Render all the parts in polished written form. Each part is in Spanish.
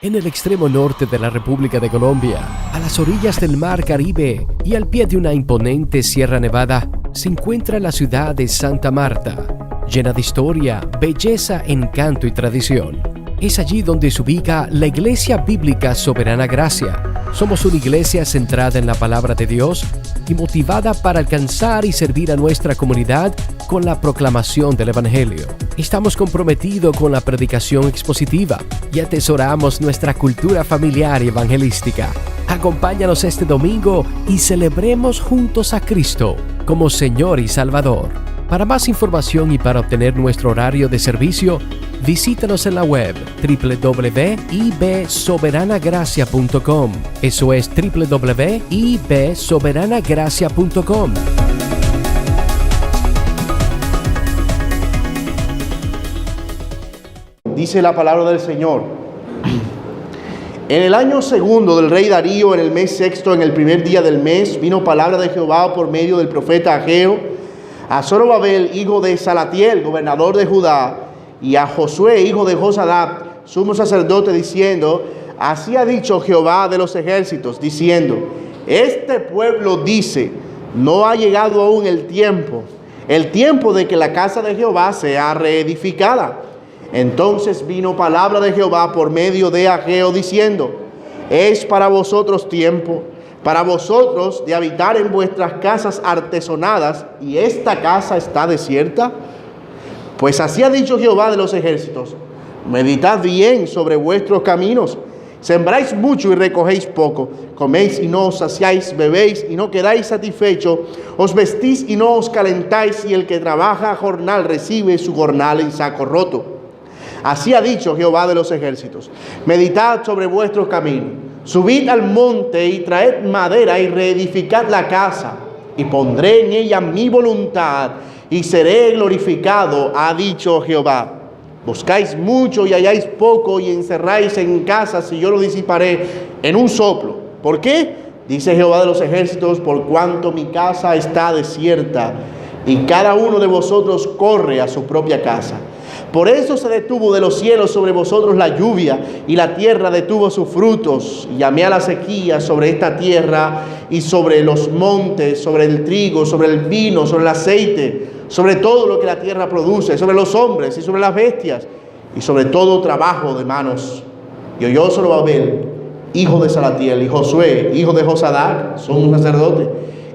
En el extremo norte de la República de Colombia, a las orillas del Mar Caribe y al pie de una imponente Sierra Nevada, se encuentra la ciudad de Santa Marta, llena de historia, belleza, encanto y tradición. Es allí donde se ubica la Iglesia Bíblica Soberana Gracia. Somos una iglesia centrada en la palabra de Dios y motivada para alcanzar y servir a nuestra comunidad con la proclamación del Evangelio. Estamos comprometidos con la predicación expositiva y atesoramos nuestra cultura familiar y evangelística. Acompáñanos este domingo y celebremos juntos a Cristo como Señor y Salvador. Para más información y para obtener nuestro horario de servicio, visítanos en la web www.ibsoberanagracia.com. Eso es www.ibsoberanagracia.com. Dice la palabra del Señor: en el año segundo del rey Darío, en el mes sexto, en el primer día del mes, vino palabra de Jehová por medio del profeta Ageo a Zorobabel, hijo de Salatiel, gobernador de Judá, y a Josué, hijo de Josadac, sumo sacerdote, diciendo: así ha dicho Jehová de los ejércitos, diciendo: este pueblo dice, no ha llegado aún el tiempo de que la casa de Jehová sea reedificada. Entonces vino palabra de Jehová por medio de Ageo, diciendo: es para vosotros tiempo, para vosotros de habitar en vuestras casas artesonadas, y esta casa está desierta. Pues así ha dicho Jehová de los ejércitos: meditad bien sobre vuestros caminos. Sembráis mucho y recogéis poco. Coméis y no os saciáis, bebéis y no quedáis satisfechos. Os vestís y no os calentáis, y el que trabaja a jornal recibe su jornal en saco roto. Así ha dicho Jehová de los ejércitos: meditad sobre vuestros caminos. Subid al monte y traed madera y reedificad la casa, y pondré en ella mi voluntad y seré glorificado, ha dicho Jehová. Buscáis mucho y halláis poco, y encerráis en casas, y yo lo disiparé en un soplo. ¿Por qué? Dice Jehová de los ejércitos: por cuanto mi casa está desierta, y cada uno de vosotros corre a su propia casa. Por eso se detuvo de los cielos sobre vosotros la lluvia, y la tierra detuvo sus frutos. Y llamé a la sequía sobre esta tierra, y sobre los montes, sobre el trigo, sobre el vino, sobre el aceite, sobre todo lo que la tierra produce, sobre los hombres y sobre las bestias, y sobre todo trabajo de manos. Y oyó Zorobabel, hijo de Salatiel, y Josué, hijo de Josadac, sumo sacerdote,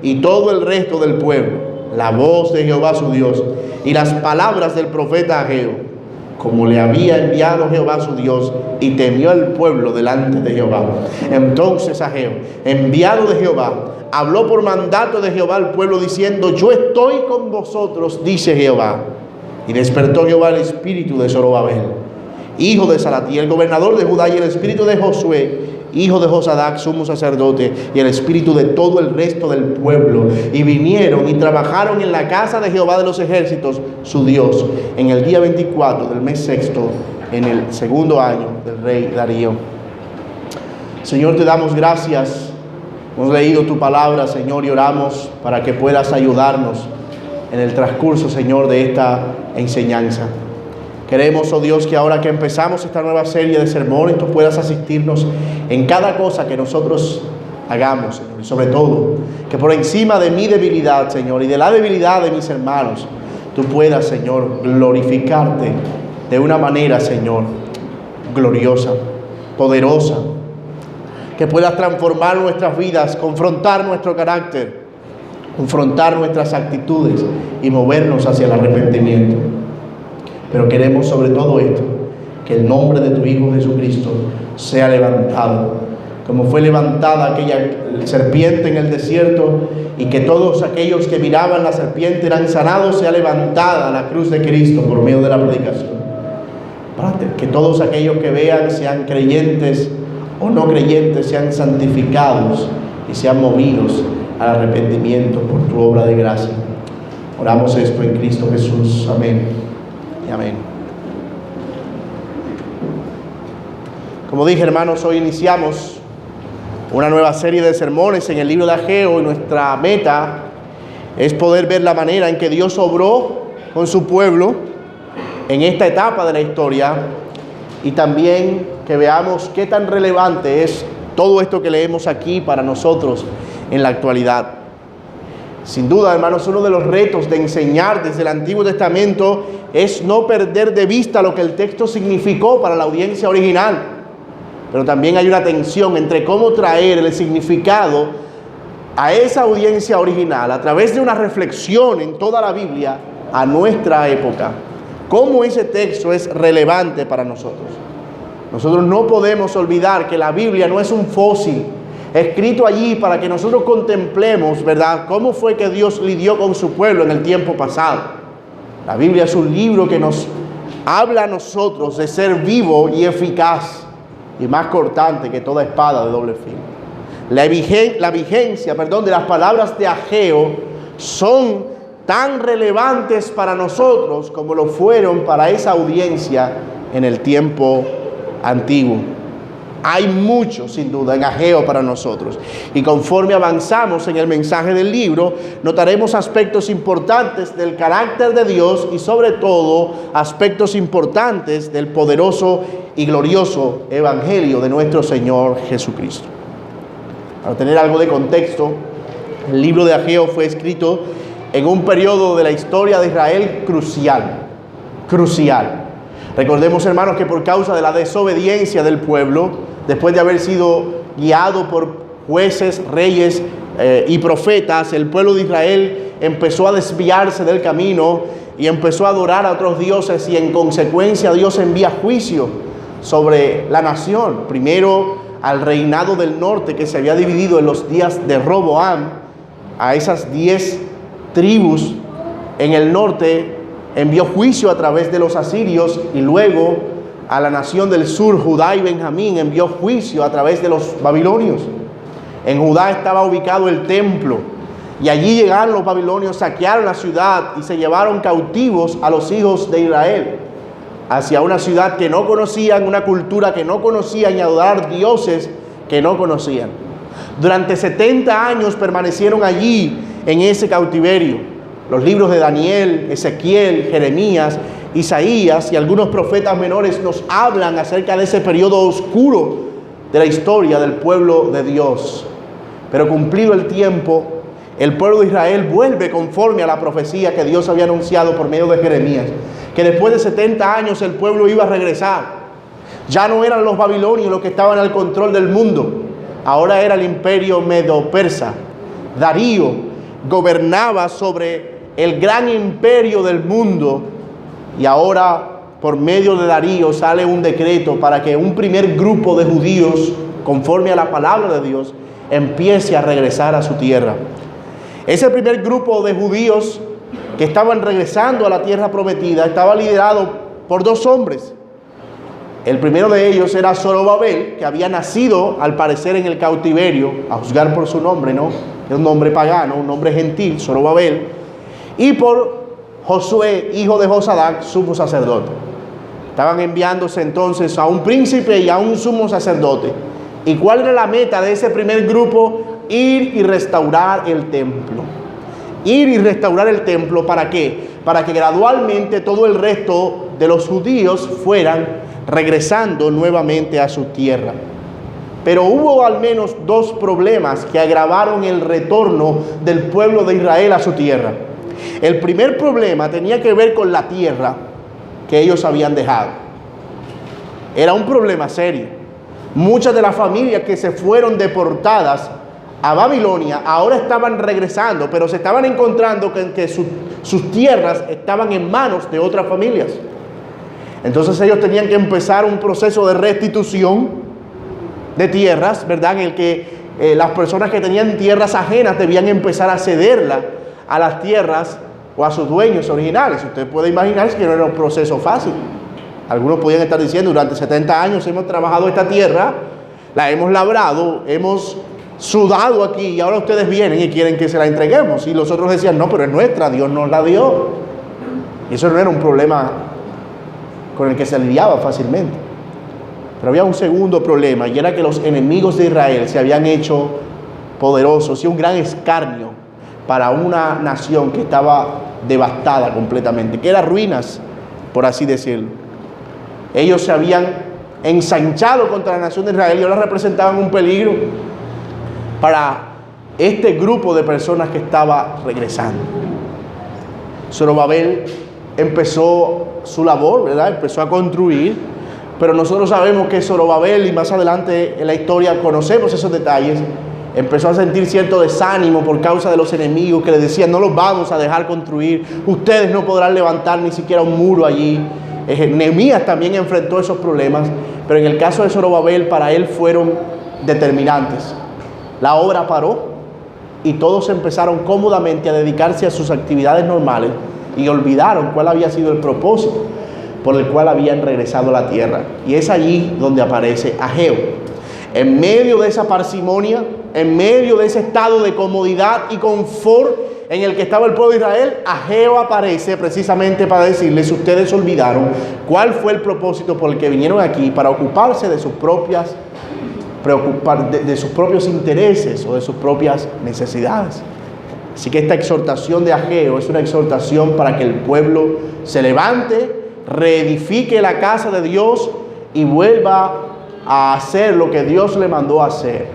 y todo el resto del pueblo, la voz de Jehová su Dios, y las palabras del profeta Ageo, como le había enviado Jehová su Dios, y temió el pueblo delante de Jehová. Entonces Ageo, enviado de Jehová, habló por mandato de Jehová al pueblo, diciendo: yo estoy con vosotros, dice Jehová. Y despertó Jehová el espíritu de Zorobabel, hijo de Salatiel, gobernador de Judá, y el espíritu de Josué, hijo de Josadac, sumo sacerdote, y el espíritu de todo el resto del pueblo, y vinieron y trabajaron en la casa de Jehová de los ejércitos, su Dios, en el día 24 del mes sexto, en el segundo año del rey Darío. Señor, te damos gracias. Hemos leído tu palabra, Señor, y oramos para que puedas ayudarnos en el transcurso, Señor, de esta enseñanza. Queremos, oh Dios, que ahora que empezamos esta nueva serie de sermones, tú puedas asistirnos en cada cosa que nosotros hagamos, Señor. Y sobre todo, que por encima de mi debilidad, Señor, y de la debilidad de mis hermanos, tú puedas, Señor, glorificarte de una manera, Señor, gloriosa, poderosa. Que puedas transformar nuestras vidas, confrontar nuestro carácter, confrontar nuestras actitudes y movernos hacia el arrepentimiento. Pero queremos sobre todo esto, que el nombre de tu Hijo Jesucristo sea levantado, como fue levantada aquella serpiente en el desierto, y que todos aquellos que miraban la serpiente eran sanados, sea levantada la cruz de Cristo por medio de la predicación. Para que todos aquellos que vean, sean creyentes o no creyentes, sean santificados y sean movidos al arrepentimiento por tu obra de gracia. Oramos esto en Cristo Jesús. Amén. Amén. Como dije, hermanos, hoy iniciamos una nueva serie de sermones en el libro de Ageo, y nuestra meta es poder ver la manera en que Dios obró con su pueblo en esta etapa de la historia, y también que veamos qué tan relevante es todo esto que leemos aquí para nosotros en la actualidad. Sin duda, hermanos, uno de los retos de enseñar desde el Antiguo Testamento es no perder de vista lo que el texto significó para la audiencia original. Pero también hay una tensión entre cómo traer el significado a esa audiencia original a través de una reflexión en toda la Biblia a nuestra época. Cómo ese texto es relevante para nosotros. Nosotros no podemos olvidar que la Biblia no es un fósil escrito allí para que nosotros contemplemos, ¿verdad?, cómo fue que Dios lidió con su pueblo en el tiempo pasado. La Biblia es un libro que nos habla a nosotros de ser vivo y eficaz y más cortante que toda espada de doble filo. La vigencia de las palabras de Ageo son tan relevantes para nosotros como lo fueron para esa audiencia en el tiempo antiguo. Hay mucho, sin duda, en Ageo para nosotros. Y conforme avanzamos en el mensaje del libro, notaremos aspectos importantes del carácter de Dios y, sobre todo, aspectos importantes del poderoso y glorioso Evangelio de nuestro Señor Jesucristo. Para tener algo de contexto, el libro de Ageo fue escrito en un periodo de la historia de Israel crucial. Recordemos, hermanos, que por causa de la desobediencia del pueblo, después de haber sido guiado por jueces, reyes y profetas, el pueblo de Israel empezó a desviarse del camino y empezó a adorar a otros dioses, y en consecuencia Dios envía juicio sobre la nación. Primero al reinado del norte, que se había dividido en los días de Roboam. A esas 10 tribus en el norte envió juicio a través de los asirios, y luego a la nación del sur, Judá y Benjamín, envió juicio a través de los babilonios. En Judá estaba ubicado el templo, y allí llegaron los babilonios, saquearon la ciudad y se llevaron cautivos a los hijos de Israel hacia una ciudad que no conocían, una cultura que no conocían, y adorar dioses que no conocían. Durante 70 años permanecieron allí en ese cautiverio. Los libros de Daniel, Ezequiel, Jeremías, Isaías y algunos profetas menores nos hablan acerca de ese periodo oscuro de la historia del pueblo de Dios. Pero cumplido el tiempo, el pueblo de Israel vuelve conforme a la profecía que Dios había anunciado por medio de Jeremías, que después de 70 años el pueblo iba a regresar. Ya no eran los babilonios los que estaban al control del mundo, ahora era el imperio medo-persa. Darío gobernaba sobre el gran imperio del mundo, y ahora por medio de Darío sale un decreto para que un primer grupo de judíos, conforme a la palabra de Dios, empiece a regresar a su tierra. Ese primer grupo de judíos que estaban regresando a la tierra prometida estaba liderado por 2 hombres. El primero de ellos era Zorobabel, que había nacido al parecer en el cautiverio, a juzgar por su nombre, ¿no? Era un nombre pagano, un nombre gentil, Zorobabel. Y por Josué, hijo de Josadac, sumo sacerdote. Estaban enviándose entonces a un príncipe y a un sumo sacerdote. ¿Y cuál era la meta de ese primer grupo? Ir y restaurar el templo. Ir y restaurar el templo, ¿para qué? Para que gradualmente todo el resto de los judíos fueran regresando nuevamente a su tierra. Pero hubo al menos 2 problemas que agravaron el retorno del pueblo de Israel a su tierra. El primer problema tenía que ver con la tierra que ellos habían dejado. Era un problema serio. Muchas de las familias que se fueron deportadas a Babilonia ahora estaban regresando, pero se estaban encontrando que sus tierras estaban en manos de otras familias. Entonces ellos tenían que empezar un proceso de restitución de tierras, ¿verdad? En el que las personas que tenían tierras ajenas debían empezar a cederlas a las tierras o a sus dueños originales. Usted puede imaginarse que no era un proceso fácil. Algunos podían estar diciendo: durante 70 años hemos trabajado esta tierra, la hemos labrado, hemos sudado aquí, y ahora ustedes vienen y quieren que se la entreguemos. Y los otros decían: no, pero es nuestra, Dios nos la dio. Y eso no era un problema con el que se lidiaba fácilmente. Pero había un segundo problema, y era que los enemigos de Israel se habían hecho poderosos y un gran escarnio para una nación que estaba devastada completamente, que era ruinas, por así decirlo. Ellos se habían ensanchado contra la nación de Israel y ahora representaban un peligro para este grupo de personas que estaba regresando. Zorobabel empezó su labor, ¿verdad? Empezó a construir, pero nosotros sabemos que Zorobabel, y más adelante en la historia conocemos esos detalles, empezó a sentir cierto desánimo por causa de los enemigos que le decían: no los vamos a dejar construir, ustedes no podrán levantar ni siquiera un muro allí. Nehemías también enfrentó esos problemas, pero en el caso de Zorobabel, para él fueron determinantes. La obra paró y todos empezaron cómodamente a dedicarse a sus actividades normales y olvidaron cuál había sido el propósito por el cual habían regresado a la tierra. Y es allí donde aparece Ageo. En medio de esa parsimonia, en medio de ese estado de comodidad y confort en el que estaba el pueblo de Israel, Ageo aparece precisamente para decirles: ustedes olvidaron cuál fue el propósito por el que vinieron aquí, para ocuparse de sus propios intereses o de sus propias necesidades. Así que esta exhortación de Ageo es una exhortación para que el pueblo se levante, reedifique la casa de Dios y vuelva a hacer lo que Dios le mandó a hacer,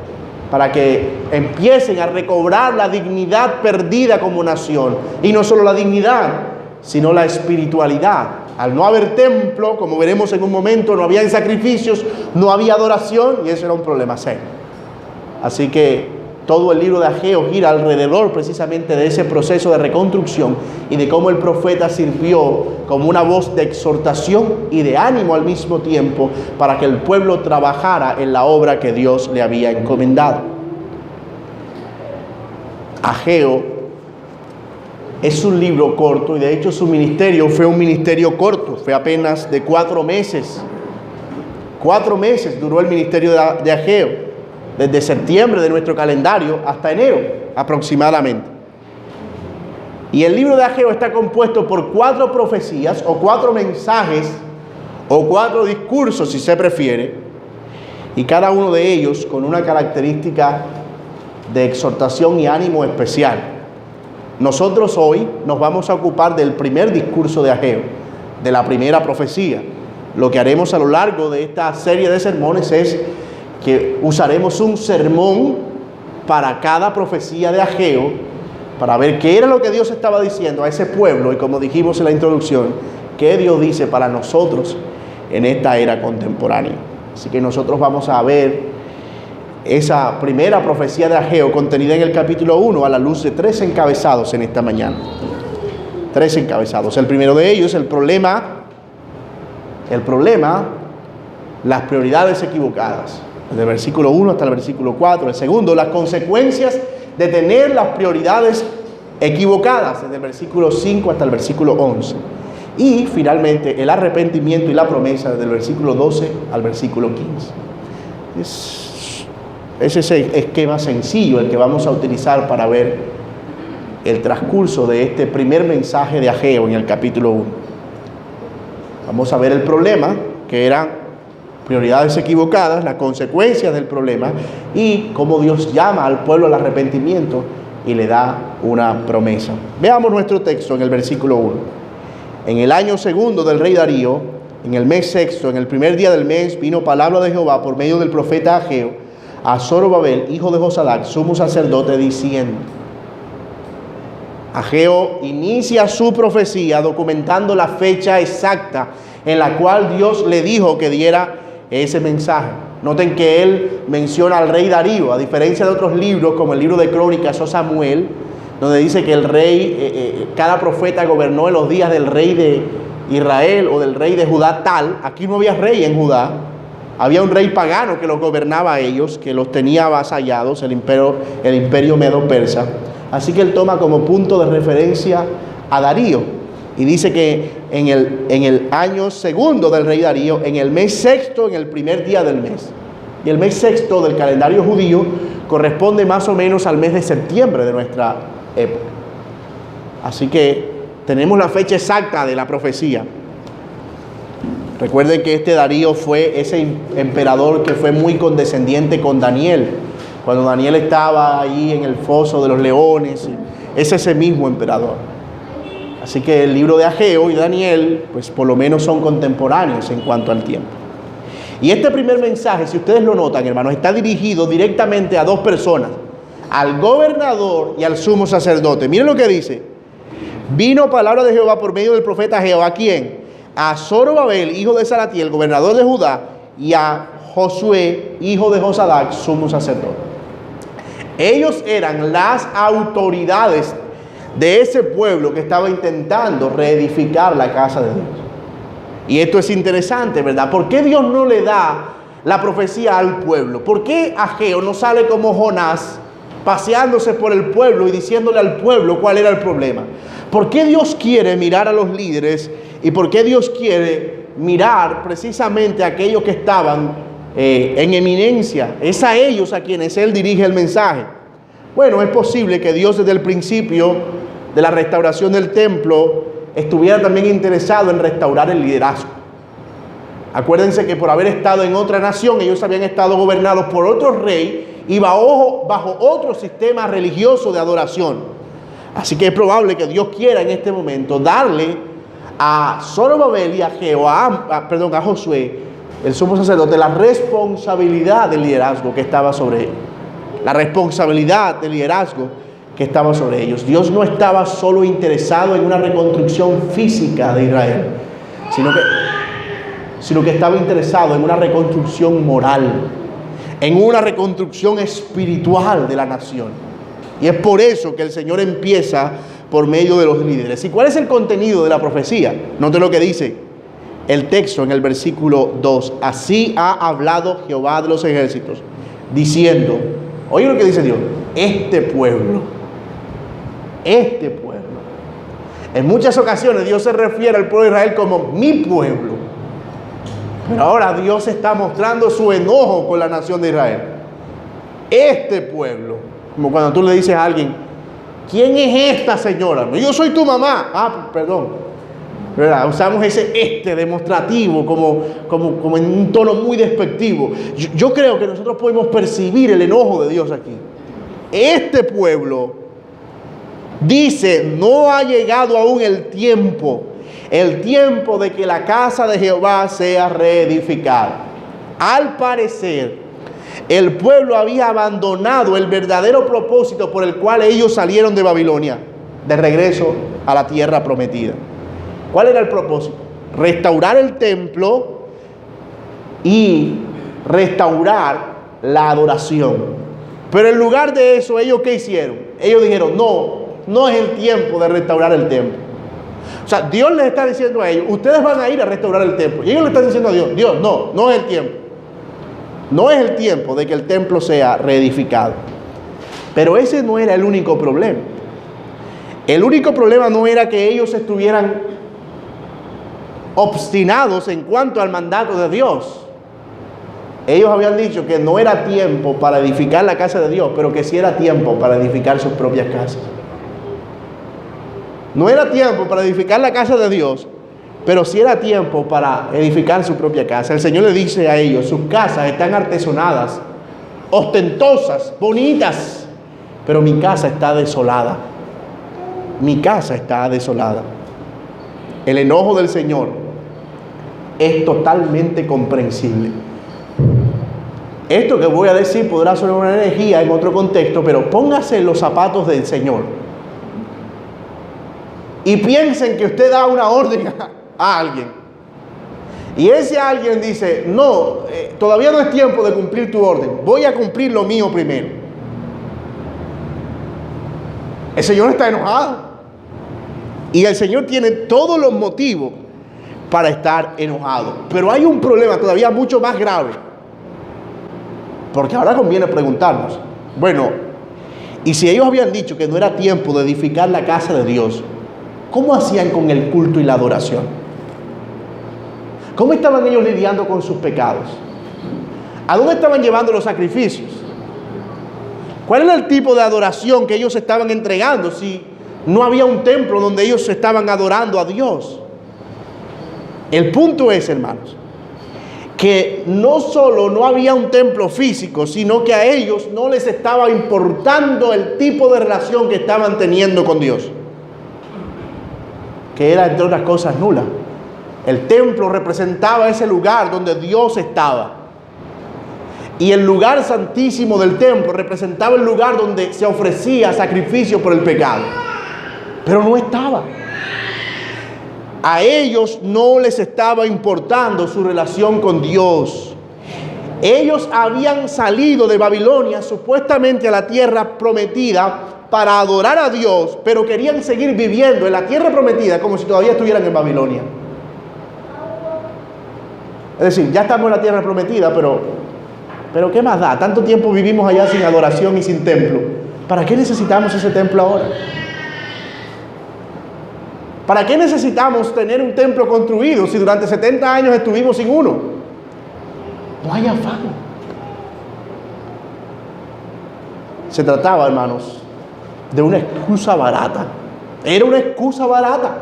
para que empiecen a recobrar la dignidad perdida como nación. Y no solo la dignidad, sino la espiritualidad. Al no haber templo, como veremos en un momento, no había sacrificios, no había adoración, y eso era un problema serio. Así que todo el libro de Ageo gira alrededor precisamente de ese proceso de reconstrucción y de cómo el profeta sirvió como una voz de exhortación y de ánimo al mismo tiempo para que el pueblo trabajara en la obra que Dios le había encomendado. Ageo es un libro corto y de hecho su ministerio fue un ministerio corto, fue apenas de 4 meses. 4 meses duró el ministerio de Ageo, desde septiembre de nuestro calendario hasta enero aproximadamente. Y el libro de Ageo está compuesto por 4 profecías o 4 mensajes o 4 discursos, si se prefiere, y cada uno de ellos con una característica de exhortación y ánimo especial. Nosotros hoy nos vamos a ocupar del primer discurso de Ageo, de la primera profecía. Lo que haremos a lo largo de esta serie de sermones es que usaremos un sermón para cada profecía de Ageo, para ver qué era lo que Dios estaba diciendo a ese pueblo y, como dijimos en la introducción, qué Dios dice para nosotros en esta era contemporánea. Así que nosotros vamos a ver esa primera profecía de Ageo contenida en el capítulo 1 a la luz de 3 encabezados en esta mañana. 3 encabezados. El primero de ellos, el problema, las prioridades equivocadas. Desde el versículo 1 hasta el versículo 4. El segundo, las consecuencias de tener las prioridades equivocadas. Desde el versículo 5 hasta el versículo 11. Y finalmente, el arrepentimiento y la promesa. Desde el versículo 12 al versículo 15. Es ese esquema sencillo el que vamos a utilizar para ver el transcurso de este primer mensaje de Ageo en el capítulo 1. Vamos a ver el problema, que eran prioridades equivocadas, las consecuencias del problema y cómo Dios llama al pueblo al arrepentimiento y le da una promesa. Veamos nuestro texto en el versículo 1. En el año segundo del rey Darío, en el mes sexto, en el primer día del mes, vino palabra de Jehová por medio del profeta Ageo a Zorobabel, hijo de Josadac, sumo sacerdote, diciendo. Ageo inicia su profecía documentando la fecha exacta en la cual Dios le dijo que diera ese mensaje. Noten que él menciona al rey Darío, a diferencia de otros libros como el libro de Crónicas o Samuel, donde dice que el rey, cada profeta gobernó en los días del rey de Israel o del rey de Judá tal. Aquí no había rey en Judá, había un rey pagano que los gobernaba a ellos, que los tenía avasallados, el imperio medo-persa. Así que él toma como punto de referencia a Darío. Y dice que en el año segundo del rey Darío, en el mes sexto, en el primer día del mes. Y el mes sexto del calendario judío corresponde más o menos al mes de septiembre de nuestra época. Así que tenemos la fecha exacta de la profecía. Recuerden que este Darío fue ese emperador que fue muy condescendiente con Daniel. Cuando Daniel estaba ahí en el foso de los leones, es ese mismo emperador. Así que el libro de Ageo y Daniel, pues por lo menos son contemporáneos en cuanto al tiempo. Y este primer mensaje, si ustedes lo notan, hermanos, está dirigido directamente a dos personas, al gobernador y al sumo sacerdote. Miren lo que dice: vino palabra de Jehová por medio del profeta Ageo. ¿A quién? A Zorobabel, hijo de Salatiel, gobernador de Judá, y a Josué, hijo de Josadac, sumo sacerdote. Ellos eran las autoridades de ese pueblo que estaba intentando reedificar la casa de Dios. Y esto es interesante, ¿verdad? ¿Por qué Dios no le da la profecía al pueblo? ¿Por qué Ageo no sale como Jonás, paseándose por el pueblo y diciéndole al pueblo cuál era el problema? ¿Por qué Dios quiere mirar a los líderes y por qué Dios quiere mirar precisamente a aquellos que estaban en eminencia? Es a ellos a quienes Él dirige el mensaje. Bueno, es posible que Dios desde el principio de la restauración del templo estuviera también interesado en restaurar el liderazgo. Acuérdense que por haber estado en otra nación, ellos habían estado gobernados por otro rey y bajo otro sistema religioso de adoración. Así que es probable que Dios quiera en este momento darle a Zorobabel y a Josué, el sumo sacerdote, la responsabilidad del liderazgo que estaba sobre ellos. La responsabilidad del liderazgo que estaba sobre ellos. Dios no estaba solo interesado en una reconstrucción física de Israel, sino que estaba interesado en una reconstrucción moral, en una reconstrucción espiritual de la nación. Y es por eso que el Señor empieza por medio de los líderes. ¿Y cuál es el contenido de la profecía? Note lo que dice el texto en el versículo 2. Así ha hablado Jehová de los ejércitos, diciendo, oye lo que dice Dios, este pueblo. En muchas ocasiones Dios se refiere al pueblo de Israel como mi pueblo. Pero ahora Dios está mostrando su enojo con la nación de Israel. Este pueblo. Como cuando tú le dices a alguien, ¿quién es esta señora? Yo soy tu mamá. Ah, perdón. ¿Verdad? Usamos ese demostrativo como en un tono muy despectivo. Yo creo que nosotros podemos percibir el enojo de Dios aquí. Este pueblo dice, no ha llegado aún el tiempo de que la casa de Jehová sea reedificada. Al parecer, el pueblo había abandonado el verdadero propósito por el cual ellos salieron de Babilonia, de regreso a la tierra prometida. ¿Cuál era el propósito? Restaurar el templo y restaurar la adoración. Pero en lugar de eso, ¿ellos qué hicieron? Ellos dijeron, no es el tiempo de restaurar el templo. O sea, Dios les está diciendo a ellos, ustedes van a ir a restaurar el templo. Y ellos le están diciendo a Dios, no es el tiempo. No es el tiempo de que el templo sea reedificado. Pero ese no era el único problema. El único problema no era que ellos estuvieran obstinados en cuanto al mandato de Dios. Ellos habían dicho que no era tiempo para edificar la casa de Dios, pero que sí era tiempo para edificar sus propias casas. No era tiempo para edificar la casa de Dios, pero sí era tiempo para edificar su propia casa. El Señor le dice a ellos, sus casas están artesonadas, ostentosas, bonitas, pero mi casa está desolada. Mi casa está desolada. El enojo del Señor es totalmente comprensible. Esto que voy a decir podrá sonar una herejía en otro contexto, pero póngase en los zapatos del Señor y piensen que usted da una orden a alguien y ese alguien dice, todavía no es tiempo de cumplir tu orden, voy a cumplir lo mío primero. El Señor está enojado y el Señor tiene todos los motivos para estar enojado, pero hay un problema todavía mucho más grave, porque ahora conviene preguntarnos, bueno, y si ellos habían dicho que no era tiempo de edificar la casa de Dios, ¿cómo hacían con el culto y la adoración? ¿Cómo estaban ellos lidiando con sus pecados? ¿A dónde estaban llevando los sacrificios? ¿Cuál era el tipo de adoración que ellos estaban entregando si no había un templo donde ellos estaban adorando a Dios? El punto es, hermanos, que no solo no había un templo físico, sino que a ellos no les estaba importando el tipo de relación que estaban teniendo con Dios, que era, entre otras cosas, nula. El templo representaba ese lugar donde Dios estaba. Y el lugar santísimo del templo representaba el lugar donde se ofrecía sacrificio por el pecado. Pero no estaba. A ellos no les estaba importando su relación con Dios. Ellos habían salido de Babilonia supuestamente a la tierra prometida para adorar a Dios, pero querían seguir viviendo en la tierra prometida como si todavía estuvieran en Babilonia. Es decir, ya estamos en la tierra prometida, pero ¿qué más da? Tanto tiempo vivimos allá sin adoración y sin templo. ¿Para qué necesitamos ese templo ahora? ¿Para qué necesitamos tener un templo construido si durante 70 años estuvimos sin uno? No hay afán. Se trataba, hermanos, de una excusa barata. Era una excusa barata.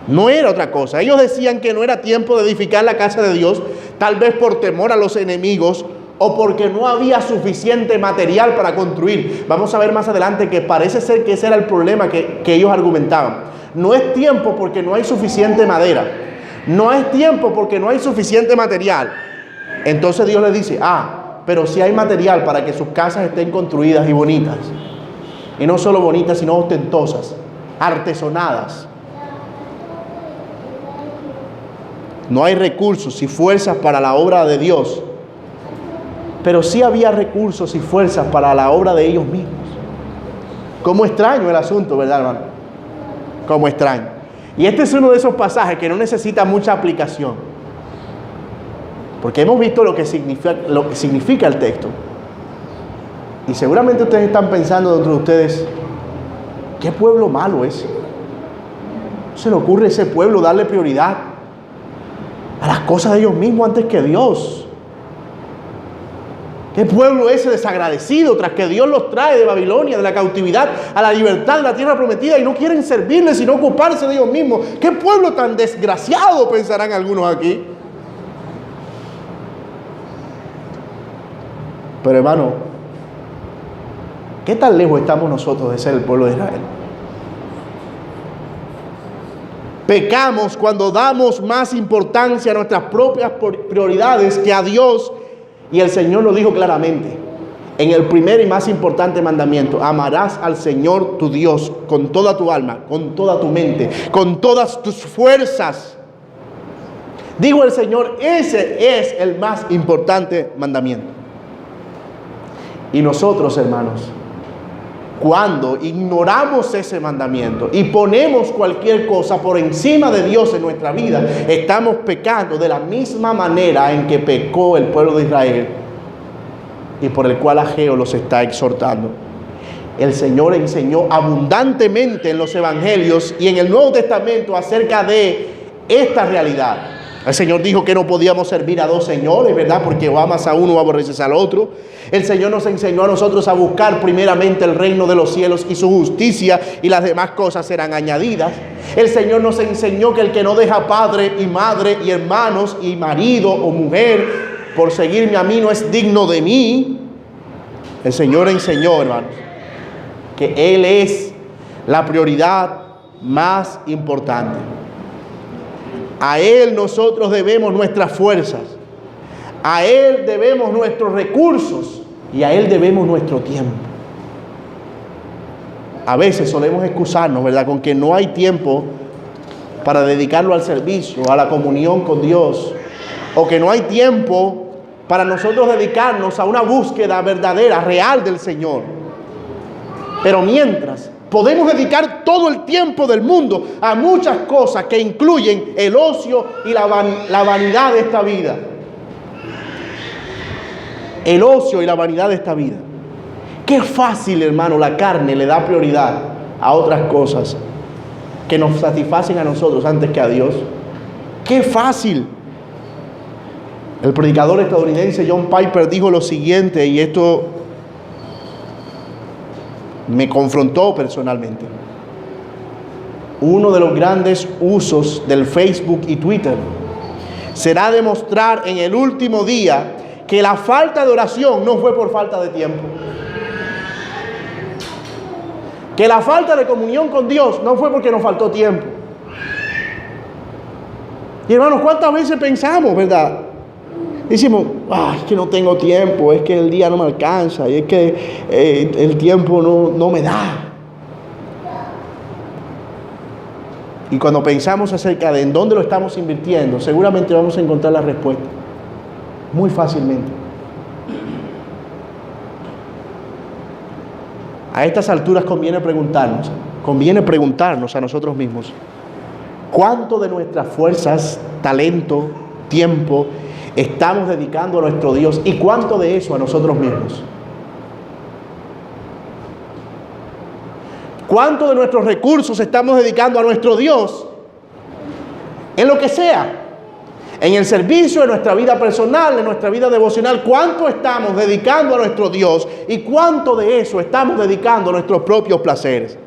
No era otra cosa. Ellos decían que no era tiempo de edificar la casa de Dios, tal vez por temor a los enemigos o porque no había suficiente material para construir. Vamos a ver más adelante que parece ser que ese era el problema que ellos argumentaban. No es tiempo porque no hay suficiente madera. No es tiempo porque no hay suficiente material. Entonces Dios les dice, pero sí hay material para que sus casas estén construidas y bonitas. Y no solo bonitas, sino ostentosas, artesonadas. No hay recursos y fuerzas para la obra de Dios, pero sí había recursos y fuerzas para la obra de ellos mismos. Cómo extraño el asunto, ¿verdad, hermano? Cómo extraño. Y este es uno de esos pasajes que no necesita mucha aplicación, porque hemos visto lo que significa el texto. Y seguramente ustedes están pensando dentro de ustedes, ¿qué pueblo malo es? ¿No se le ocurre a ese pueblo darle prioridad a las cosas de ellos mismos antes que Dios? ¿Qué pueblo ese desagradecido tras que Dios los trae de Babilonia, de la cautividad, a la libertad de la tierra prometida y no quieren servirle sino ocuparse de ellos mismos? ¿Qué pueblo tan desgraciado, pensarán algunos aquí? Pero hermano, ¿qué tan lejos estamos nosotros de ser el pueblo de Israel? Pecamos cuando damos más importancia a nuestras propias prioridades que a Dios. Y el Señor lo dijo claramente en el primer y más importante mandamiento: amarás al Señor tu Dios con toda tu alma, con toda tu mente, con todas tus fuerzas. Dijo el Señor, ese es el más importante mandamiento. Y nosotros, hermanos, cuando ignoramos ese mandamiento y ponemos cualquier cosa por encima de Dios en nuestra vida, estamos pecando de la misma manera en que pecó el pueblo de Israel y por el cual Ageo los está exhortando. El Señor enseñó abundantemente en los evangelios y en el Nuevo Testamento acerca de esta realidad. El Señor dijo que no podíamos servir a dos señores, ¿verdad? Porque o amas a uno o aborreces al otro. El Señor nos enseñó a nosotros a buscar primeramente el reino de los cielos y su justicia, y las demás cosas serán añadidas. El Señor nos enseñó que el que no deja padre y madre y hermanos y marido o mujer por seguirme a mí no es digno de mí. El Señor enseñó, hermanos, que Él es la prioridad más importante. A Él nosotros debemos nuestras fuerzas, a Él debemos nuestros recursos y a Él debemos nuestro tiempo. A veces solemos excusarnos, ¿verdad?, con que no hay tiempo para dedicarlo al servicio, a la comunión con Dios, o que no hay tiempo para nosotros dedicarnos a una búsqueda verdadera, real del Señor. Pero mientras podemos dedicar todo el tiempo del mundo a muchas cosas que incluyen el ocio y la vanidad de esta vida. El ocio y la vanidad de esta vida. Qué fácil, hermano, la carne le da prioridad a otras cosas que nos satisfacen a nosotros antes que a Dios. Qué fácil. El predicador estadounidense John Piper dijo lo siguiente, y esto me confrontó personalmente. Uno de los grandes usos del Facebook y Twitter será demostrar en el último día que la falta de oración no fue por falta de tiempo, que la falta de comunión con Dios no fue porque nos faltó tiempo. Y hermanos, ¿cuántas veces pensamos, verdad? Decimos, es que no tengo tiempo, es que el día no me alcanza, y es que el tiempo no me da. Y cuando pensamos acerca de en dónde lo estamos invirtiendo, seguramente vamos a encontrar la respuesta muy fácilmente. A estas alturas conviene preguntarnos a nosotros mismos, ¿cuánto de nuestras fuerzas, talento, tiempo estamos dedicando a nuestro Dios y cuánto de eso a nosotros mismos? ¿Cuánto de nuestros recursos estamos dedicando a nuestro Dios en lo que sea? En el servicio, en nuestra vida personal, en nuestra vida devocional. ¿Cuánto estamos dedicando a nuestro Dios y cuánto de eso estamos dedicando a nuestros propios placeres?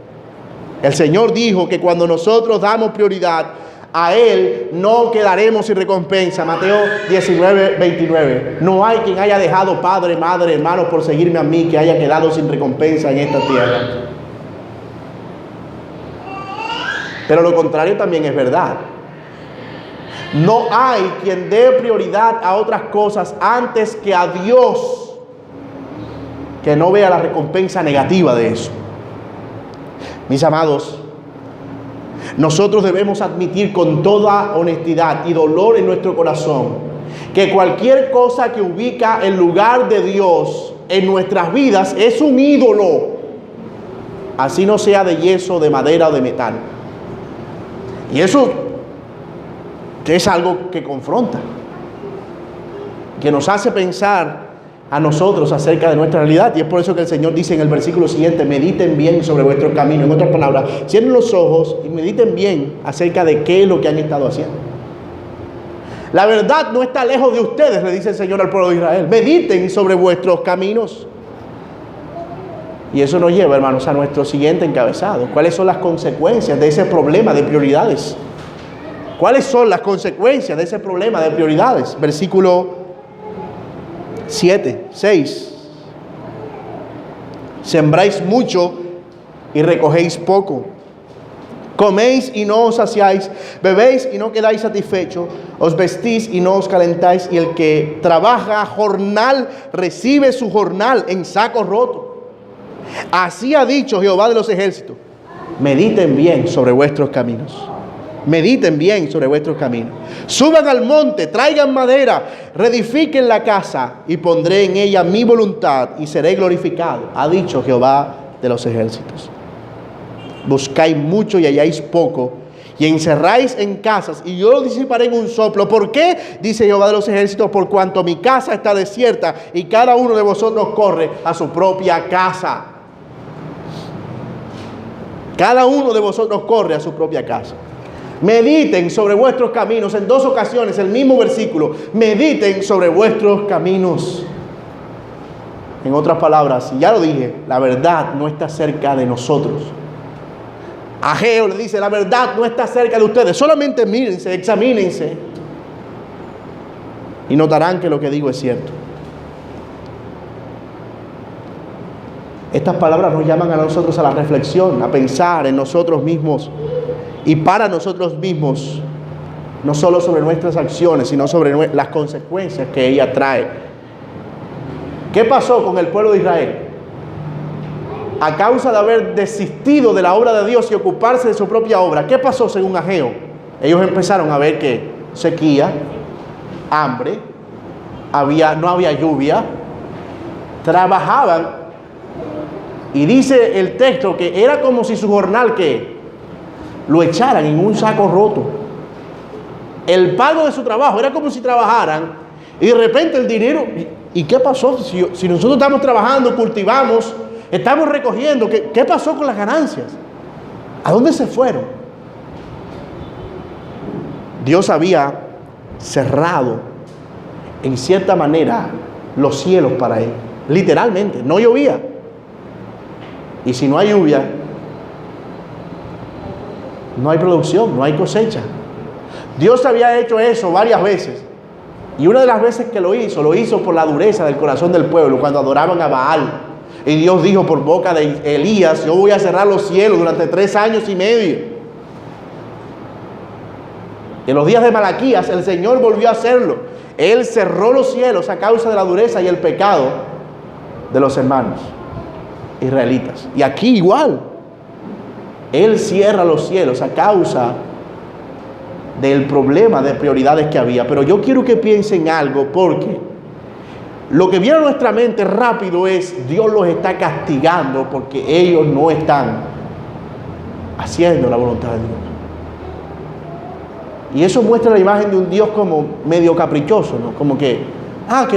El Señor dijo que cuando nosotros damos prioridad a Él, no quedaremos sin recompensa. Mateo 19:29. No hay quien haya dejado padre, madre, hermano por seguirme a mí que haya quedado sin recompensa en esta tierra. Pero lo contrario también es verdad. No hay quien dé prioridad a otras cosas antes que a Dios, que no vea la recompensa negativa de eso. Mis amados, nosotros debemos admitir con toda honestidad y dolor en nuestro corazón que cualquier cosa que ubica el lugar de Dios en nuestras vidas es un ídolo, así no sea de yeso, de madera o de metal. Y eso es algo que confronta, que nos hace pensar a nosotros acerca de nuestra realidad. Y es por eso que el Señor dice en el versículo siguiente: mediten bien sobre vuestro camino. En otras palabras, cierren los ojos y mediten bien acerca de qué es lo que han estado haciendo. La verdad no está lejos de ustedes, le dice el Señor al pueblo de Israel. Mediten sobre vuestros caminos. Y eso nos lleva, hermanos, a nuestro siguiente encabezado. ¿Cuáles son las consecuencias de ese problema de prioridades? ¿Cuáles son las consecuencias de ese problema de prioridades? Versículo 6. Sembráis mucho y recogéis poco. Coméis y no os saciáis, bebéis y no quedáis satisfechos, os vestís y no os calentáis, y el que trabaja jornal recibe su jornal en saco roto. Así ha dicho Jehová de los ejércitos: mediten bien sobre vuestros caminos. Mediten bien sobre vuestros caminos. Suban al monte, traigan madera, reedifiquen la casa y pondré en ella mi voluntad y seré glorificado, ha dicho Jehová de los ejércitos. Buscáis mucho y halláis poco, y encerráis en casas y yo lo disiparé en un soplo. ¿Por qué? Dice Jehová de los ejércitos: por cuanto mi casa está desierta y cada uno de vosotros corre a su propia casa. Cada uno de vosotros corre a su propia casa. Mediten sobre vuestros caminos. En 2 ocasiones el mismo versículo: mediten sobre vuestros caminos. En otras palabras, ya lo dije, la verdad no está cerca de nosotros. Ageo le dice: la verdad no está cerca de ustedes, solamente mírense, examínense y notarán que lo que digo es cierto. Estas palabras nos llaman a nosotros a la reflexión, a pensar en nosotros mismos y para nosotros mismos, no solo sobre nuestras acciones, sino sobre las consecuencias que ella trae. ¿Qué pasó con el pueblo de Israel? A causa de haber desistido de la obra de Dios y ocuparse de su propia obra, ¿qué pasó según Ageo? Ellos empezaron a ver que sequía, hambre, no había lluvia, trabajaban, y dice el texto que era como si su jornal lo echaran en un saco roto. El pago de su trabajo era como si trabajaran y de repente el dinero. ¿Y qué pasó? Si nosotros estamos trabajando, cultivamos, estamos recogiendo, ¿qué pasó con las ganancias? ¿A dónde se fueron? Dios había cerrado en cierta manera los cielos para él. Literalmente, no llovía. Y si no hay lluvia, no hay producción, no hay cosecha. Dios había hecho eso varias veces. Y una de las veces que lo hizo por la dureza del corazón del pueblo, cuando adoraban a Baal. Y Dios dijo por boca de Elías: yo voy a cerrar los cielos durante 3 años y medio. En los días de Malaquías el Señor volvió a hacerlo. Él cerró los cielos a causa de la dureza y el pecado de los hermanos israelitas. Y aquí igual. Él cierra los cielos a causa del problema de prioridades que había. Pero yo quiero que piensen algo, porque lo que viene a nuestra mente rápido es: Dios los está castigando porque ellos no están haciendo la voluntad de Dios. Y eso muestra la imagen de un Dios como medio caprichoso, ¿no? Como que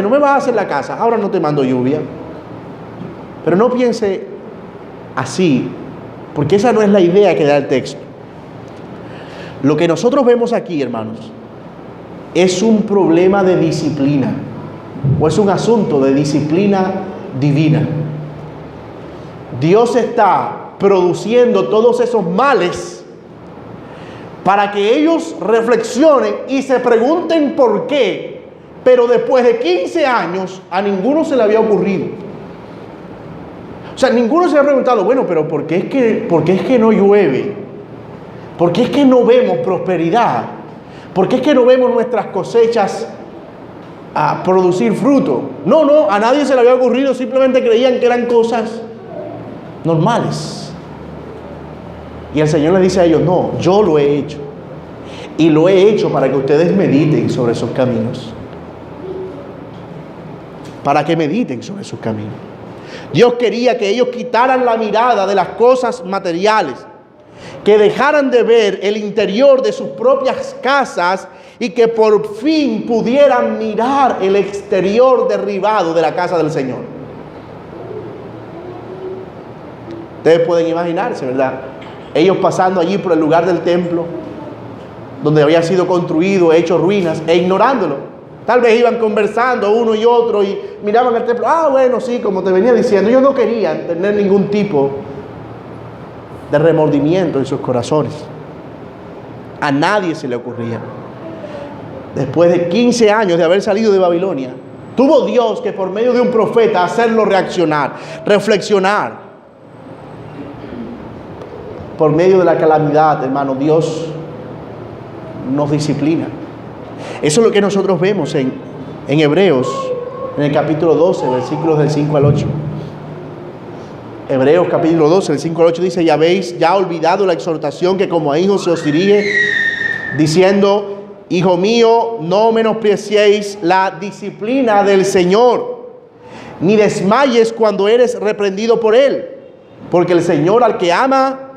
no me vas a hacer la casa, ahora no te mando lluvia. Pero no piense así, porque esa no es la idea que da el texto. Lo que nosotros vemos aquí, hermanos, es un problema de disciplina, o es un asunto de disciplina divina. Dios está produciendo todos esos males para que ellos reflexionen y se pregunten por qué, pero después de 15 años a ninguno se le había ocurrido. O sea, ninguno se ha preguntado, bueno, pero ¿por qué es que no llueve? ¿Por qué es que no vemos prosperidad? ¿Por qué es que no vemos nuestras cosechas a producir fruto? No, a nadie se le había ocurrido, simplemente creían que eran cosas normales. Y el Señor les dice a ellos: no, yo lo he hecho. Y lo he hecho para que ustedes mediten sobre esos caminos. Para que mediten sobre sus caminos. Dios quería que ellos quitaran la mirada de las cosas materiales, que dejaran de ver el interior de sus propias casas y que por fin pudieran mirar el exterior derribado de la casa del Señor. Ustedes pueden imaginarse, ¿verdad? Ellos pasando allí por el lugar del templo, donde había sido construido, hecho ruinas, e ignorándolo. Tal vez iban conversando uno y otro y miraban el templo. Bueno, sí, como te venía diciendo, ellos no querían tener ningún tipo de remordimiento en sus corazones. A nadie se le ocurría. Después de 15 años de haber salido de Babilonia, tuvo Dios que por medio de un profeta hacerlo reaccionar, reflexionar. Por medio de la calamidad, hermano, Dios nos disciplina. Eso es lo que nosotros vemos en Hebreos, en el capítulo 12, versículos del 5 al 8. Hebreos capítulo 12, del 5 al 8 dice: ya habéis ya olvidado la exhortación que como a hijos se os dirige, diciendo: hijo mío, no menospreciéis la disciplina del Señor, ni desmayes cuando eres reprendido por Él, porque el Señor al que ama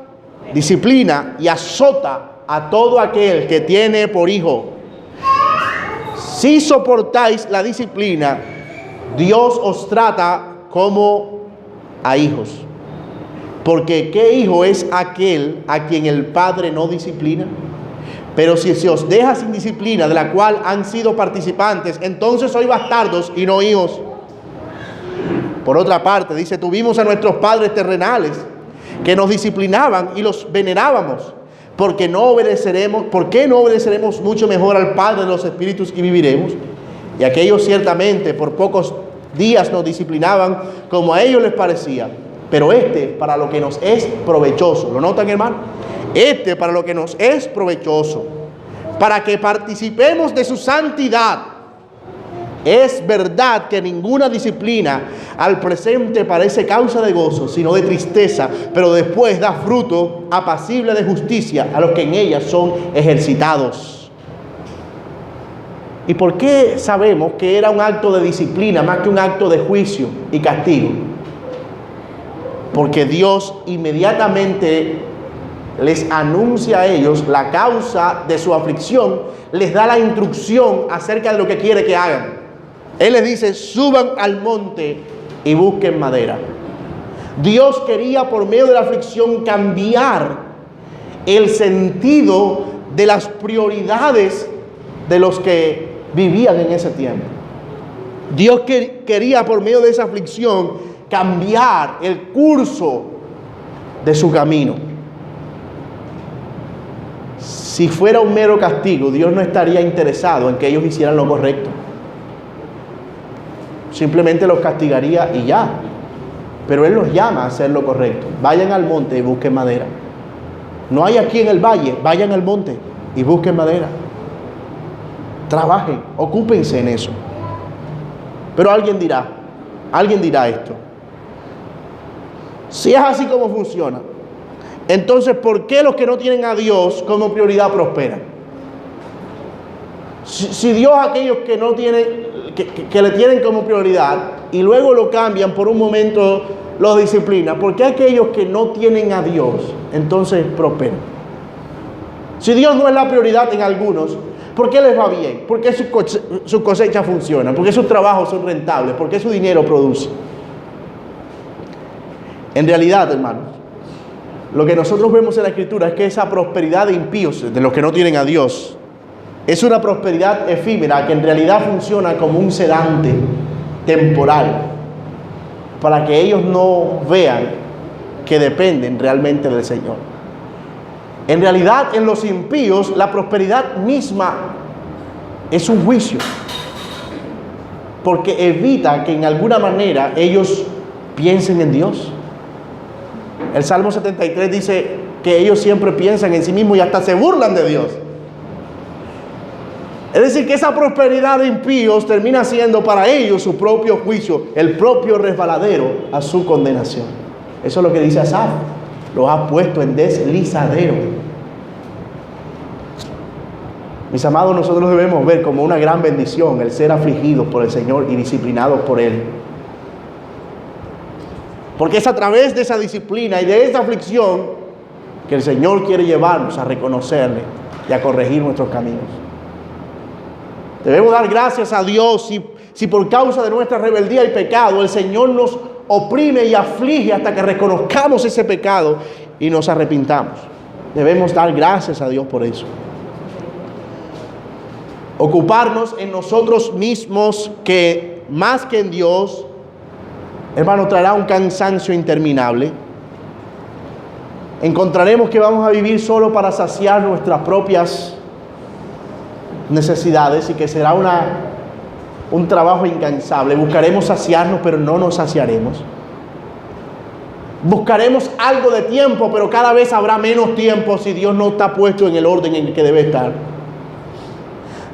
disciplina y azota a todo aquel que tiene por hijo. Si soportáis la disciplina, Dios os trata como a hijos. Porque ¿qué hijo es aquel a quien el Padre no disciplina? Pero si se os deja sin disciplina, de la cual han sido participantes, entonces sois bastardos y no hijos. Por otra parte, dice: tuvimos a nuestros padres terrenales que nos disciplinaban y los venerábamos. ¿Por qué no obedeceremos mucho mejor al Padre de los Espíritus y viviremos? Y aquellos ciertamente por pocos días nos disciplinaban como a ellos les parecía. Pero para lo que nos es provechoso. ¿Lo notan, hermano? Para lo que nos es provechoso, para que participemos de su santidad. Es verdad que ninguna disciplina al presente parece causa de gozo, sino de tristeza, pero después da fruto apacible de justicia a los que en ella son ejercitados. ¿Y por qué sabemos que era un acto de disciplina más que un acto de juicio y castigo? Porque Dios inmediatamente les anuncia a ellos la causa de su aflicción, les da la instrucción acerca de lo que quiere que hagan. Él les dice: suban al monte y busquen madera. Dios quería por medio de la aflicción cambiar el sentido de las prioridades de los que vivían en ese tiempo. Dios quería por medio de esa aflicción cambiar el curso de su camino. Si fuera un mero castigo, Dios no estaría interesado en que ellos hicieran lo correcto. Simplemente los castigaría y ya. Pero Él los llama a hacer lo correcto. Vayan al monte y busquen madera. No hay aquí en el valle, vayan al monte y busquen madera. Trabajen, ocúpense en eso. Pero alguien dirá esto: si es así como funciona, entonces ¿por qué los que no tienen a Dios como prioridad prosperan? Si Dios a aquellos que no tienen, que le tienen como prioridad y luego lo cambian por un momento, los disciplina, ¿por qué aquellos que no tienen a Dios entonces prosperan? Si Dios no es la prioridad en algunos, ¿por qué les va bien? ¿Por qué su cosecha funciona? ¿Por qué sus trabajos son rentables? ¿Por qué su dinero produce? En realidad, hermanos, lo que nosotros vemos en la Escritura es que esa prosperidad de impíos, de los que no tienen a Dios, es una prosperidad efímera que en realidad funciona como un sedante temporal para que ellos no vean que dependen realmente del Señor. En realidad, en los impíos, la prosperidad misma es un juicio, porque evita que en alguna manera ellos piensen en Dios. El Salmo 73 dice que ellos siempre piensan en sí mismos y hasta se burlan de Dios. Es decir, que esa prosperidad de impíos termina siendo para ellos su propio juicio, el propio resbaladero a su condenación. Eso es lo que dice Asaf: los ha puesto en deslizadero. Mis amados, nosotros debemos ver como una gran bendición el ser afligidos por el Señor y disciplinados por Él. Porque es a través de esa disciplina y de esa aflicción que el Señor quiere llevarnos a reconocerle y a corregir nuestros caminos. Debemos dar gracias a Dios si por causa de nuestra rebeldía y pecado el Señor nos oprime y aflige hasta que reconozcamos ese pecado y nos arrepintamos. Debemos dar gracias a Dios por eso. Ocuparnos en nosotros mismos, que más que en Dios, hermano, traerá un cansancio interminable. Encontraremos que vamos a vivir solo para saciar nuestras propias necesidades y que será un trabajo incansable. Buscaremos saciarnos, pero no nos saciaremos. Buscaremos algo de tiempo, pero cada vez habrá menos tiempo si Dios no está puesto en el orden en el que debe estar.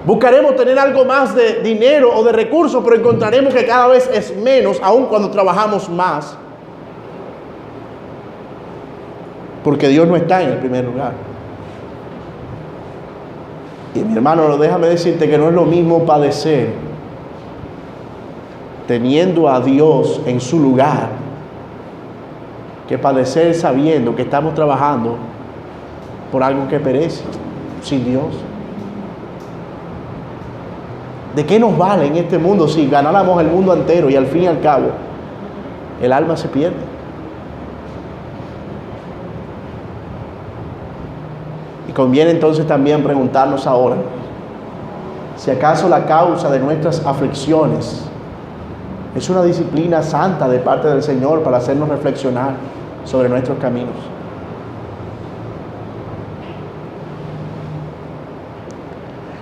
Buscaremos tener algo más de dinero o de recursos, pero encontraremos que cada vez es menos, aun cuando trabajamos más. Porque Dios no está en el primer lugar. Y mi hermano, déjame decirte que no es lo mismo padecer teniendo a Dios en su lugar que padecer sabiendo que estamos trabajando por algo que perece sin Dios. ¿De qué nos vale en este mundo si ganáramos el mundo entero y al fin y al cabo el alma se pierde? Y conviene entonces también preguntarnos ahora si acaso la causa de nuestras aflicciones es una disciplina santa de parte del Señor para hacernos reflexionar sobre nuestros caminos.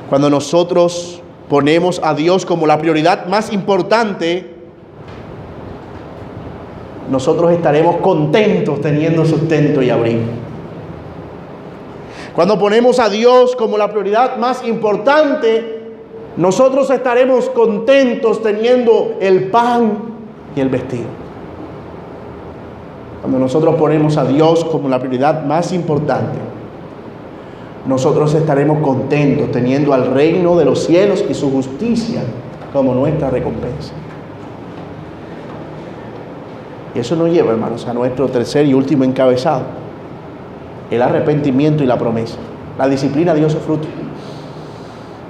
Cuando nosotros ponemos a Dios como la prioridad más importante, nosotros estaremos contentos teniendo sustento y abrigo. Cuando ponemos a Dios como la prioridad más importante, nosotros estaremos contentos teniendo el pan y el vestido. Cuando nosotros ponemos a Dios como la prioridad más importante, nosotros estaremos contentos teniendo al reino de los cielos y su justicia como nuestra recompensa. Y eso nos lleva, hermanos, a nuestro tercer y último encabezado: el arrepentimiento y la promesa. La disciplina dio su fruto.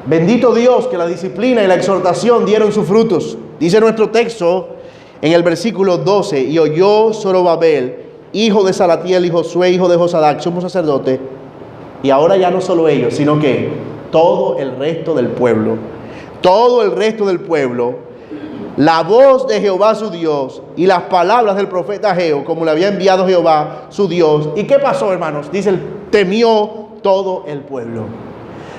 Bendito Dios que la disciplina y la exhortación dieron sus frutos. Dice nuestro texto en el versículo 12: y oyó Zorobabel, hijo de Salatiel, y Josué, hijo de Josadac, sumo sacerdote. Y ahora ya no solo ellos, sino que todo el resto del pueblo, la voz de Jehová su Dios y las palabras del profeta Ageo, como le había enviado Jehová su Dios. ¿Y qué pasó, hermanos? Dice, temió todo el pueblo.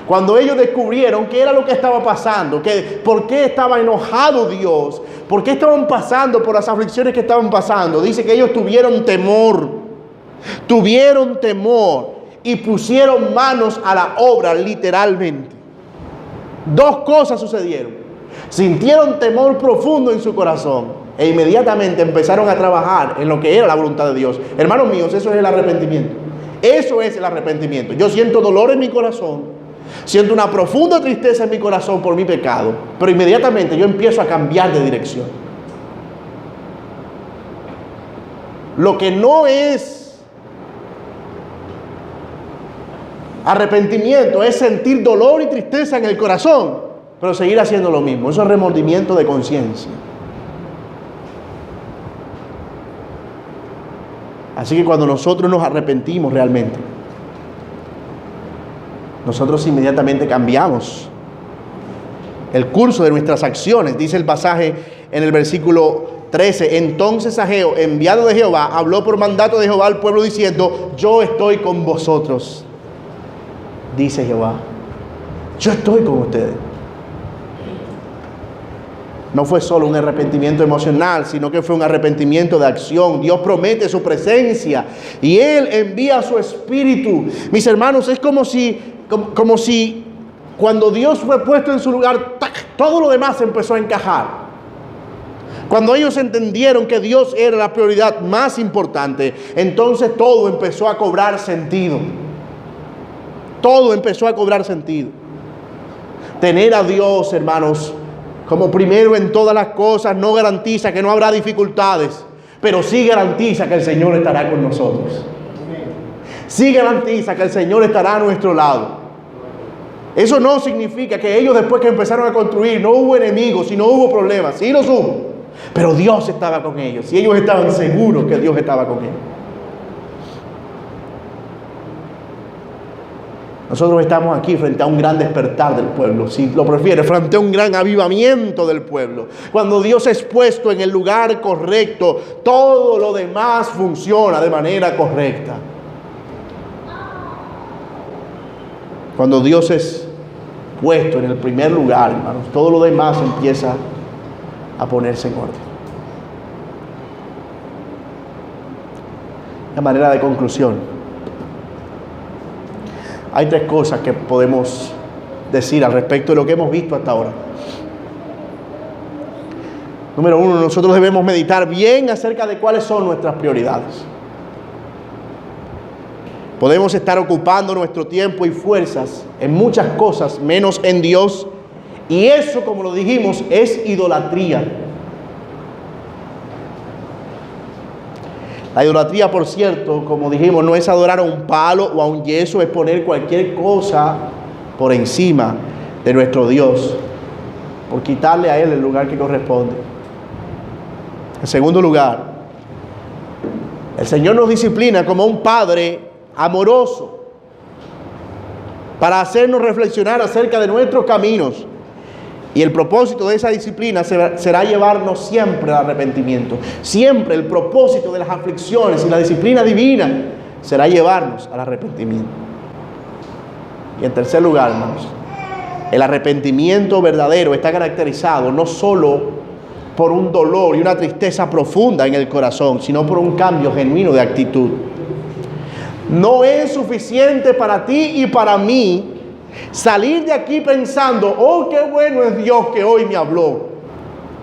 Cuando ellos descubrieron qué era lo que estaba pasando, por qué estaba enojado Dios, por qué estaban pasando por las aflicciones que estaban pasando, dice que ellos tuvieron temor y pusieron manos a la obra, literalmente. Dos cosas sucedieron. Sintieron temor profundo en su corazón e inmediatamente empezaron a trabajar en lo que era la voluntad de Dios. Hermanos míos, eso es el arrepentimiento. Eso es el arrepentimiento. Yo siento dolor en mi corazón, siento una profunda tristeza en mi corazón por mi pecado, pero inmediatamente yo empiezo a cambiar de dirección. Lo que no es arrepentimiento es sentir dolor y tristeza en el corazón, pero seguir haciendo lo mismo. Eso es remordimiento de conciencia. Así que cuando nosotros nos arrepentimos realmente, nosotros inmediatamente cambiamos el curso de nuestras acciones. Dice el pasaje en el versículo 13: entonces Ageo, enviado de Jehová, habló por mandato de Jehová al pueblo diciendo: yo estoy con vosotros, dice Jehová. Yo estoy con ustedes. No fue solo un arrepentimiento emocional, sino que fue un arrepentimiento de acción. Dios promete su presencia y Él envía su Espíritu. Mis hermanos, es como si cuando Dios fue puesto en su lugar, todo lo demás empezó a encajar. Cuando ellos entendieron que Dios era la prioridad más importante, entonces todo empezó a cobrar sentido. Todo empezó a cobrar sentido. Tener a Dios, hermanos, como primero en todas las cosas no garantiza que no habrá dificultades, pero sí garantiza que el Señor estará con nosotros. Sí garantiza que el Señor estará a nuestro lado. Eso no significa que ellos, después que empezaron a construir, no hubo enemigos y no hubo problemas. Sí los hubo, pero Dios estaba con ellos y ellos estaban seguros que Dios estaba con ellos. Nosotros estamos aquí frente a un gran despertar del pueblo, si lo prefiere, frente a un gran avivamiento del pueblo. Cuando Dios es puesto en el lugar correcto, todo lo demás funciona de manera correcta. Cuando Dios es puesto en el primer lugar, hermanos, todo lo demás empieza a ponerse en orden. De manera de conclusión, hay tres cosas que podemos decir al respecto de lo que hemos visto hasta ahora. Número uno, nosotros debemos meditar bien acerca de cuáles son nuestras prioridades. Podemos estar ocupando nuestro tiempo y fuerzas en muchas cosas, menos en Dios. Y eso, como lo dijimos, es idolatría. La idolatría, por cierto, como dijimos, no es adorar a un palo o a un yeso, es poner cualquier cosa por encima de nuestro Dios, por quitarle a Él el lugar que corresponde. En segundo lugar, el Señor nos disciplina como un Padre amoroso para hacernos reflexionar acerca de nuestros caminos. Y el propósito de esa disciplina será llevarnos siempre al arrepentimiento. Siempre el propósito de las aflicciones y la disciplina divina será llevarnos al arrepentimiento. Y en tercer lugar, hermanos, el arrepentimiento verdadero está caracterizado no solo por un dolor y una tristeza profunda en el corazón, sino por un cambio genuino de actitud. No es suficiente para ti y para mí salir de aquí pensando: oh, qué bueno es Dios que hoy me habló.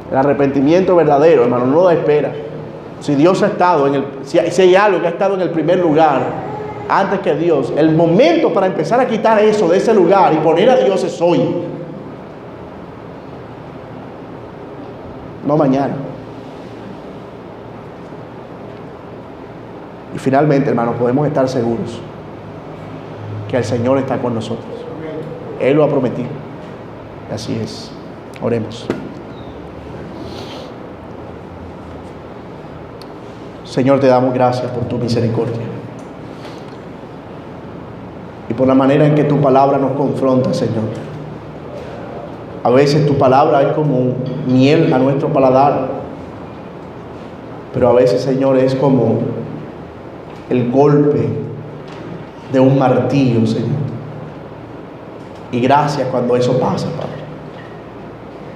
El arrepentimiento verdadero, hermano, no da espera. Si Dios ha estado si hay algo que ha estado en el primer lugar antes que Dios, el momento para empezar a quitar eso de ese lugar y poner a Dios es hoy, no mañana. Y finalmente, hermanos, podemos estar seguros que el Señor está con nosotros. Él lo ha prometido. Así es. Oremos. Señor, te damos gracias por tu misericordia y por la manera en que tu palabra nos confronta, Señor. A veces tu palabra es como miel a nuestro paladar, pero a veces, Señor, es como el golpe de un martillo, Señor. Y gracias cuando eso pasa, Padre.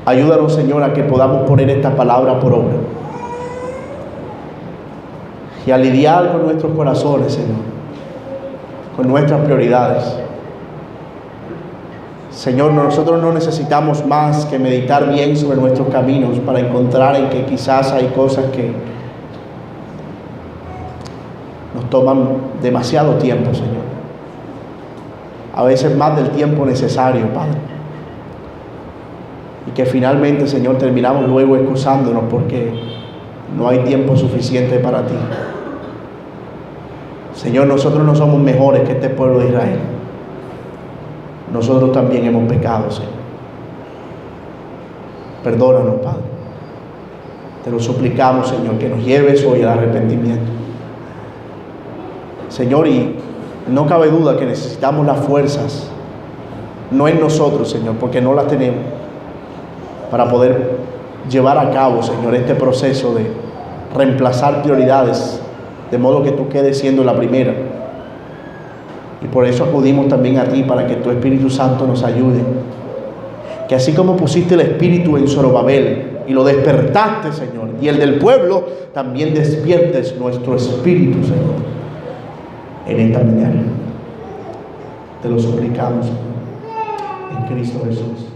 Ayúdanos, Señor, a que podamos poner esta palabra por obra. Y a lidiar con nuestros corazones, Señor, con nuestras prioridades, Señor, nosotros no necesitamos más que meditar bien sobre nuestros caminos para encontrar en que quizás hay cosas que nos toman demasiado tiempo, Señor. A veces más del tiempo necesario, Padre. Y que finalmente, Señor, terminamos luego excusándonos porque no hay tiempo suficiente para ti. Señor, nosotros no somos mejores que este pueblo de Israel. Nosotros también hemos pecado, Señor. Perdónanos, Padre. Te lo suplicamos, Señor, que nos lleves hoy al arrepentimiento. Señor, y no cabe duda que necesitamos las fuerzas, no en nosotros, Señor, porque no las tenemos, para poder llevar a cabo, Señor, este proceso de reemplazar prioridades, de modo que tú quedes siendo la primera. Y por eso acudimos también a ti, para que tu Espíritu Santo nos ayude. Que así como pusiste el Espíritu en Zorobabel y lo despertaste, Señor, y el del pueblo, también despiertes nuestro espíritu, Señor, en esta mañana. Te lo suplicamos, Señor, en Cristo Jesús.